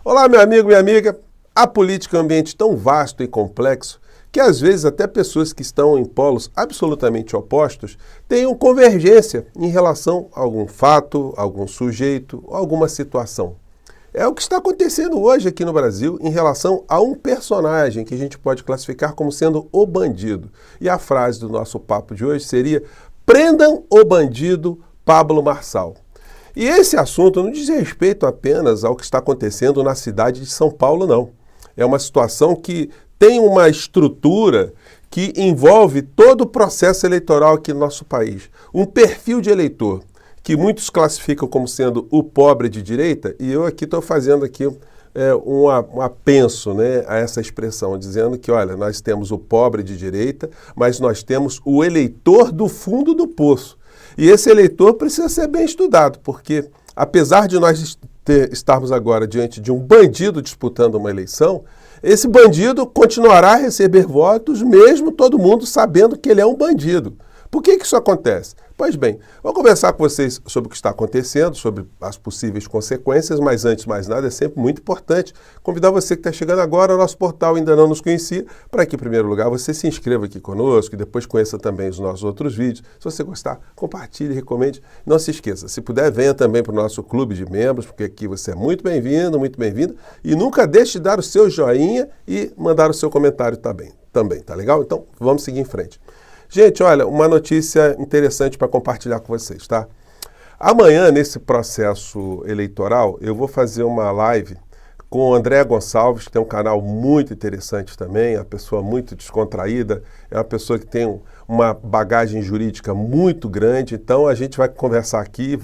Olá, meu amigo, minha amiga. A política é um ambiente tão vasto e complexo que, às vezes, até pessoas que estão em polos absolutamente opostos tenham convergência em relação a algum fato, algum sujeito, alguma situação. É o que está acontecendo hoje aqui no Brasil em relação a um personagem que a gente pode classificar como sendo o bandido. E a frase do nosso papo de hoje seria: prendam o bandido Pablo Marçal. E esse assunto não diz respeito apenas ao que está acontecendo na cidade de São Paulo, não. É uma situação que tem uma estrutura que envolve todo o processo eleitoral aqui no nosso país. Um perfil de eleitor que muitos classificam como sendo o pobre de direita, e eu aqui estou fazendo aqui um apenso, né, a essa expressão, dizendo que, olha, nós temos o pobre de direita, mas nós temos o eleitor do fundo do poço. E esse eleitor precisa ser bem estudado, porque apesar de nós estarmos agora diante de um bandido disputando uma eleição, esse bandido continuará a receber votos, mesmo todo mundo sabendo que ele é um bandido. Por que isso acontece? Pois bem, vou conversar com vocês sobre o que está acontecendo, sobre as possíveis consequências, mas antes de mais nada é sempre muito importante convidar você que está chegando agora ao nosso portal, ainda não nos conhecia, para que em primeiro lugar você se inscreva aqui conosco e depois conheça também os nossos outros vídeos. Se você gostar, compartilhe, recomende. Não se esqueça, se puder, venha também para o nosso clube de membros, porque aqui você é muito bem-vindo, muito bem-vinda, e nunca deixe de dar o seu joinha e mandar o seu comentário também, tá legal? Então, vamos seguir em frente. Gente, olha, uma notícia interessante para compartilhar com vocês, tá? Amanhã, nesse processo eleitoral, eu vou fazer uma live com o André Gonçalves, que tem um canal muito interessante também, é uma pessoa muito descontraída, é uma pessoa que tem uma bagagem jurídica muito grande, então a gente vai conversar aqui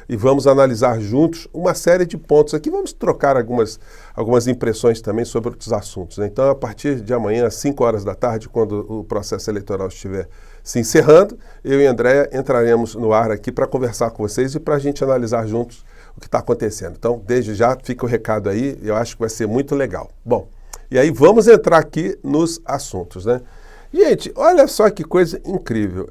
e vamos analisar juntos uma série de pontos aqui, vamos trocar algumas impressões também sobre outros assuntos, né? Então, a partir de amanhã, às 5 horas da tarde, quando o processo eleitoral estiver se encerrando, eu e André entraremos no ar aqui para conversar com vocês e para a gente analisar juntos o que está acontecendo. Então, desde já, fica o recado aí, eu acho que vai ser muito legal. Bom, e aí vamos entrar aqui nos assuntos, né? Gente, olha só que coisa incrível.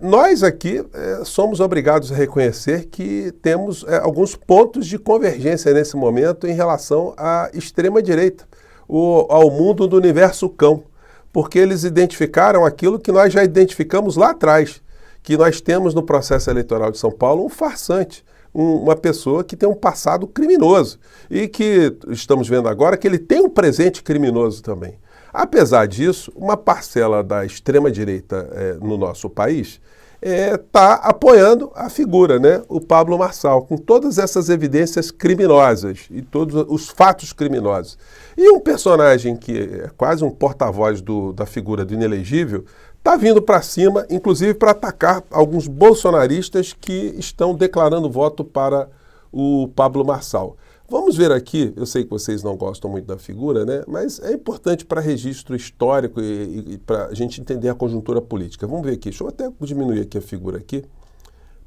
Nós aqui somos obrigados a reconhecer que temos alguns pontos de convergência nesse momento em relação à extrema-direita, ao mundo do universo cão, porque eles identificaram aquilo que nós já identificamos lá atrás, que nós temos no processo eleitoral de São Paulo um farsante, uma pessoa que tem um passado criminoso e que estamos vendo agora que ele tem um presente criminoso também. Apesar disso, uma parcela da extrema-direita no nosso país está apoiando a figura, né, o Pablo Marçal, com todas essas evidências criminosas e todos os fatos criminosos. E um personagem que é quase um porta-voz da figura do inelegível está vindo para cima, inclusive para atacar alguns bolsonaristas que estão declarando voto para o Pablo Marçal. Vamos ver aqui, eu sei que vocês não gostam muito da figura, né? Mas é importante para registro histórico e para a gente entender a conjuntura política. Vamos ver aqui, deixa eu até diminuir aqui a figura aqui,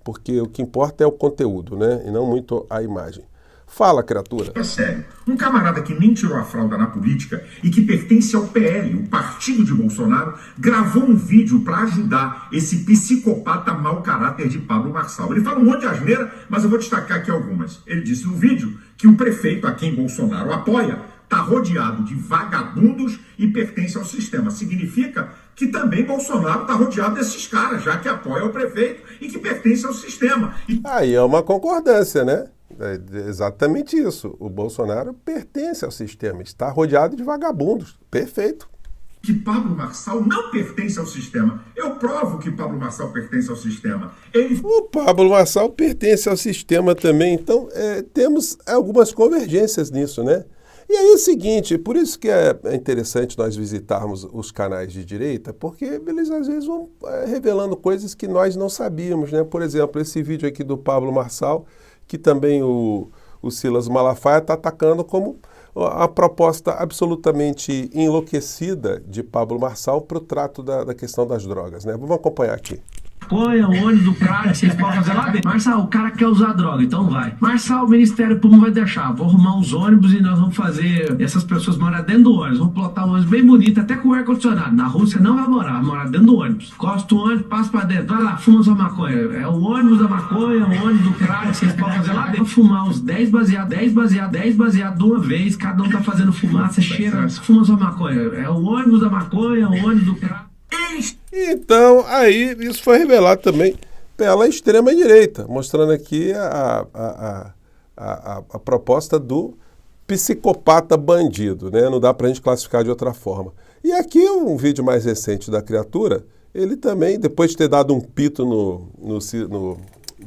porque o que importa é o conteúdo, né? E não muito a imagem. Fala, criatura. É sério, um camarada que nem tirou a fralda na política e que pertence ao PL, o partido de Bolsonaro, gravou um vídeo para ajudar esse psicopata mau caráter de Pablo Marçal. Ele fala um monte de asneira, mas eu vou destacar aqui algumas. Ele disse no vídeo que o prefeito a quem Bolsonaro apoia está rodeado de vagabundos e pertence ao sistema. Significa que também Bolsonaro está rodeado desses caras, já que apoia o prefeito e que pertence ao sistema. Aí é uma concordância, né? É exatamente isso. O Bolsonaro pertence ao sistema, está rodeado de vagabundos. Perfeito. Que Pablo Marçal não pertence ao sistema. Eu provo que Pablo Marçal pertence ao sistema. O Pablo Marçal pertence ao sistema também, então temos algumas convergências nisso, né? E aí é o seguinte, por isso que é interessante nós visitarmos os canais de direita, porque eles às vezes vão revelando coisas que nós não sabíamos, né? Por exemplo, esse vídeo aqui do Pablo Marçal, que também o Silas Malafaia está atacando como a proposta absolutamente enlouquecida de Pablo Marçal para o trato da questão das drogas, né? Vamos acompanhar aqui. Maconha, o ônibus do cara, vocês podem fazer lá dentro. Marçal, o cara quer usar droga, então vai. Marçal, o Ministério Público vai deixar. Vou arrumar uns ônibus e nós vamos fazer essas pessoas morar dentro do ônibus. Vamos plotar um ônibus bem bonito, até com ar-condicionado. Na Rússia não vai morar dentro do ônibus. Costa o ônibus, passa pra dentro. Vai lá, fuma sua maconha. É o ônibus da maconha, o ônibus do cara, vocês podem fazer lá dentro. Vou fumar uns 10 baseados de uma vez. Cada um tá fazendo fumaça, cheira, fuma sua maconha. É o ônibus da maconha, o ônibus do cara. Então, aí, isso foi revelado também pela extrema-direita, mostrando aqui a proposta do psicopata bandido, né? Não dá pra gente classificar de outra forma. E aqui um vídeo mais recente da criatura, ele também, depois de ter dado um pito no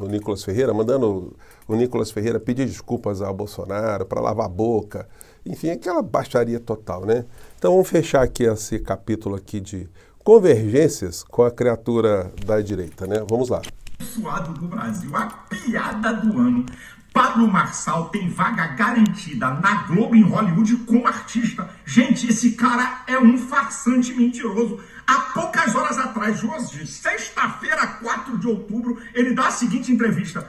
Nicolas Ferreira, mandando o Nicolas Ferreira pedir desculpas ao Bolsonaro para lavar a boca, enfim, aquela baixaria total, né? Então vamos fechar aqui esse capítulo aqui de convergências com a criatura da direita, né? Vamos lá. Suado do Brasil, a piada do ano. Pablo Marçal tem vaga garantida na Globo em Hollywood como artista. Gente, esse cara é um farsante mentiroso. Há poucas horas atrás, hoje, sexta-feira, 4 de outubro, ele dá a seguinte entrevista.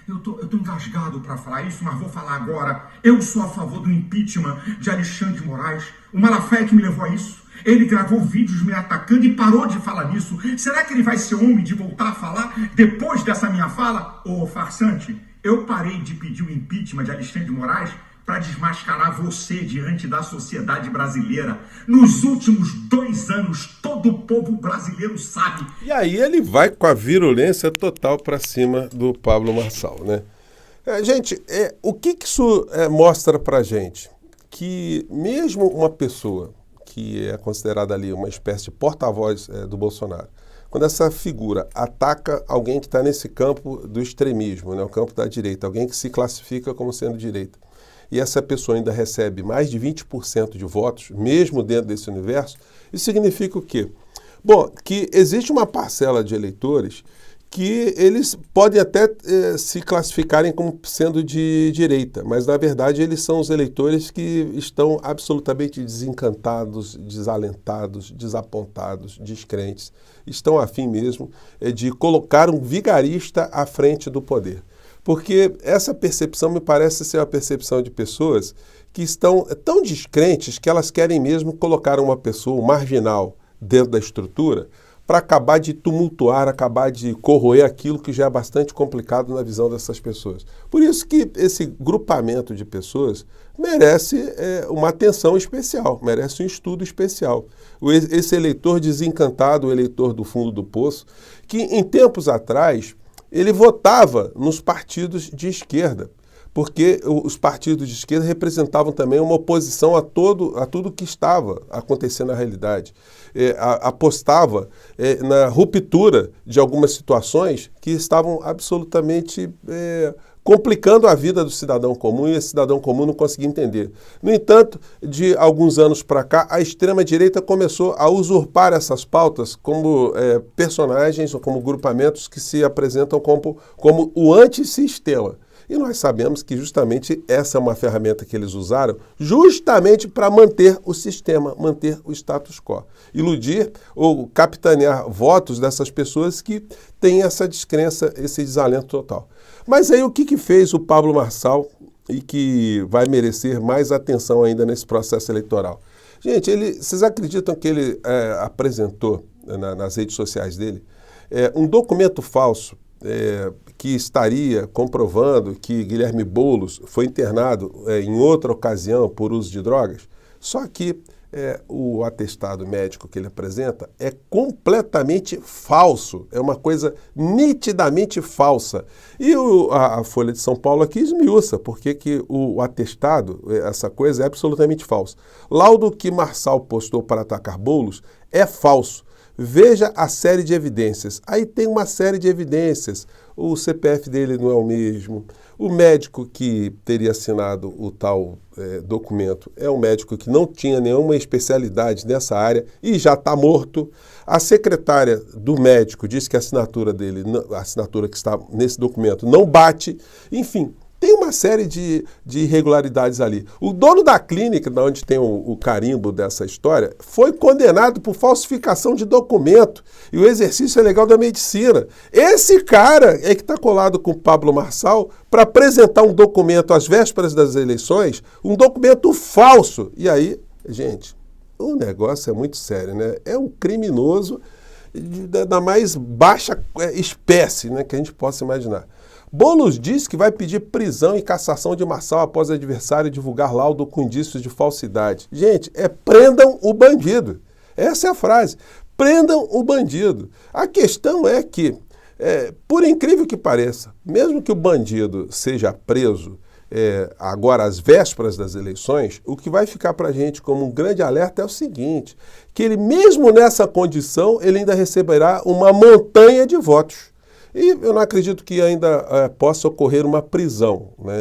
Eu tô engasgado para falar isso, mas vou falar agora. Eu sou a favor do impeachment de Alexandre de Moraes. O Malafaia que me levou a isso. Ele gravou vídeos me atacando e parou de falar nisso. Será que ele vai ser homem de voltar a falar depois dessa minha fala? Ô, farsante, eu parei de pedir o impeachment de Alexandre de Moraes para desmascarar você diante da sociedade brasileira. Nos últimos 2 anos, todo o povo brasileiro sabe. E aí ele vai com a virulência total para cima do Pablo Marçal, né? Gente, o que isso mostra para gente? Que mesmo uma pessoa que é considerada ali uma espécie de porta-voz do Bolsonaro, quando essa figura ataca alguém que está nesse campo do extremismo, né, o campo da direita, alguém que se classifica como sendo direita, e essa pessoa ainda recebe mais de 20% de votos, mesmo dentro desse universo, isso significa o quê? Bom, que existe uma parcela de eleitores que eles podem até se classificarem como sendo de direita, mas na verdade eles são os eleitores que estão absolutamente desencantados, desalentados, desapontados, descrentes, estão a fim mesmo de colocar um vigarista à frente do poder. Porque essa percepção me parece ser uma percepção de pessoas que estão tão descrentes que elas querem mesmo colocar uma pessoa, um marginal, dentro da estrutura, para acabar de tumultuar, acabar de corroer aquilo que já é bastante complicado na visão dessas pessoas. Por isso que esse grupamento de pessoas merece uma atenção especial, merece um estudo especial. Esse eleitor desencantado, o eleitor do fundo do poço, que em tempos atrás ele votava nos partidos de esquerda, porque os partidos de esquerda representavam também uma oposição a tudo que estava acontecendo na realidade. Apostava na ruptura de algumas situações que estavam absolutamente complicando a vida do cidadão comum, e esse cidadão comum não conseguia entender. No entanto, de alguns anos para cá, a extrema-direita começou a usurpar essas pautas como personagens ou como grupamentos que se apresentam como o antissistema. E nós sabemos que justamente essa é uma ferramenta que eles usaram justamente para manter o sistema, manter o status quo. Iludir ou capitanear votos dessas pessoas que têm essa descrença, esse desalento total. Mas aí o que fez o Pablo Marçal e que vai merecer mais atenção ainda nesse processo eleitoral? Gente, vocês acreditam que ele apresentou nas redes sociais dele um documento falso que estaria comprovando que Guilherme Boulos foi internado em outra ocasião por uso de drogas? Só que o atestado médico que ele apresenta é completamente falso, é uma coisa nitidamente falsa. E a Folha de São Paulo aqui esmiuça, porque que o atestado, essa coisa é absolutamente falsa. Laudo que Marçal postou para atacar Boulos é falso. Veja a série de evidências. Aí tem uma série de evidências. O CPF dele não é o mesmo. O médico que teria assinado o tal documento é um médico que não tinha nenhuma especialidade nessa área e já está morto. A secretária do médico diz que a assinatura dele, a assinatura que está nesse documento, não bate. Enfim, Tem uma série de irregularidades ali. O dono da clínica, de onde tem o carimbo dessa história, foi condenado por falsificação de documento e o exercício ilegal da medicina. Esse cara é que está colado com o Pablo Marçal para apresentar um documento às vésperas das eleições, um documento falso. E aí, gente, o negócio é muito sério, né? É um criminoso da mais baixa espécie, né, que a gente possa imaginar. Boulos diz que vai pedir prisão e cassação de Marçal após o adversário divulgar laudo com indícios de falsidade. Gente, prendam o bandido. Essa é a frase. Prendam o bandido. A questão é que, por incrível que pareça, mesmo que o bandido seja preso agora às vésperas das eleições, o que vai ficar para a gente como um grande alerta é o seguinte, que ele mesmo nessa condição, ele ainda receberá uma montanha de votos. E eu não acredito que ainda possa ocorrer uma prisão, né,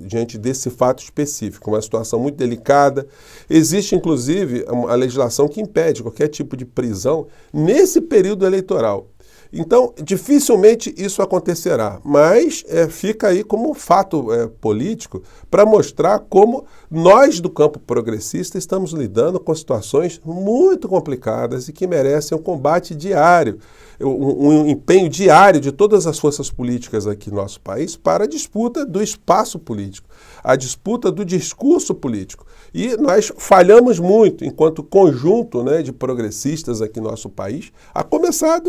diante desse fato específico, uma situação muito delicada. Existe, inclusive, a legislação que impede qualquer tipo de prisão nesse período eleitoral. Então, dificilmente isso acontecerá, mas fica aí como fato político para mostrar como nós do campo progressista estamos lidando com situações muito complicadas e que merecem um combate diário, um empenho diário de todas as forças políticas aqui no nosso país para a disputa do espaço político, a disputa do discurso político. E nós falhamos muito enquanto conjunto, né, de progressistas aqui no nosso país, a começar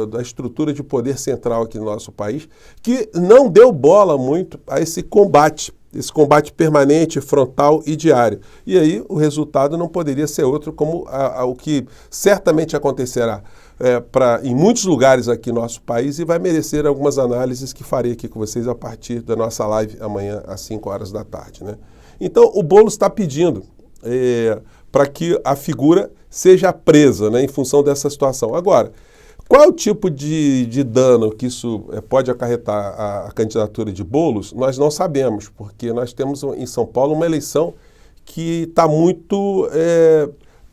da estrutura de poder central aqui no nosso país, que não deu bola muito a esse combate permanente, frontal e diário. E aí o resultado não poderia ser outro como o que certamente acontecerá em muitos lugares aqui no nosso país e vai merecer algumas análises que farei aqui com vocês a partir da nossa live amanhã às 5 horas da tarde, né? Então o Boulos está pedindo para que a figura seja presa, né, em função dessa situação. Agora, qual é o tipo de dano que isso pode acarretar a candidatura de Boulos? Nós não sabemos, porque nós temos em São Paulo uma eleição que está muito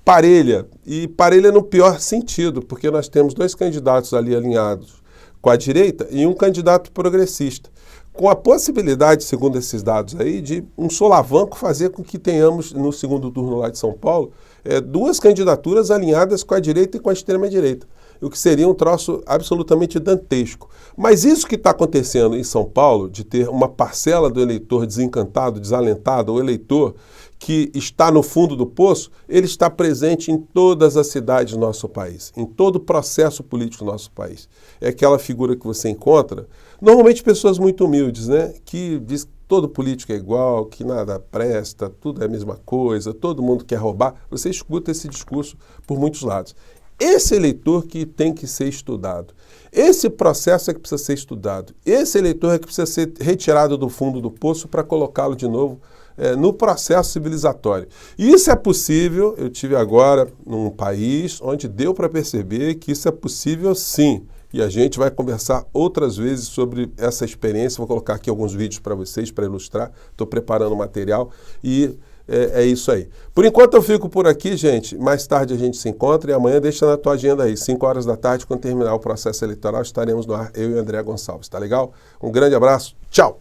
parelha, e parelha no pior sentido, porque nós temos 2 candidatos ali alinhados com a direita e um candidato progressista, com a possibilidade, segundo esses dados aí, de um solavanco fazer com que tenhamos, no segundo turno lá de São Paulo, 2 candidaturas alinhadas com a direita e com a extrema-direita, o que seria um troço absolutamente dantesco. Mas isso que está acontecendo em São Paulo, de ter uma parcela do eleitor desencantado, desalentado, o eleitor que está no fundo do poço, ele está presente em todas as cidades do nosso país, em todo o processo político do nosso país. É aquela figura que você encontra, normalmente pessoas muito humildes, né, que diz que todo político é igual, que nada presta, tudo é a mesma coisa, todo mundo quer roubar. Você escuta esse discurso por muitos lados. Esse eleitor que tem que ser estudado. Esse processo é que precisa ser estudado. Esse eleitor é que precisa ser retirado do fundo do poço para colocá-lo de novo no processo civilizatório. E isso é possível, eu tive agora num país onde deu para perceber que isso é possível sim. E a gente vai conversar outras vezes sobre essa experiência. Vou colocar aqui alguns vídeos para vocês, para ilustrar. Estou preparando material e é isso aí. Por enquanto eu fico por aqui, gente. Mais tarde a gente se encontra e amanhã deixa na tua agenda aí. 5 horas da tarde, quando terminar o processo eleitoral, estaremos no ar, eu e o André Gonçalves. Tá legal? Um grande abraço. Tchau!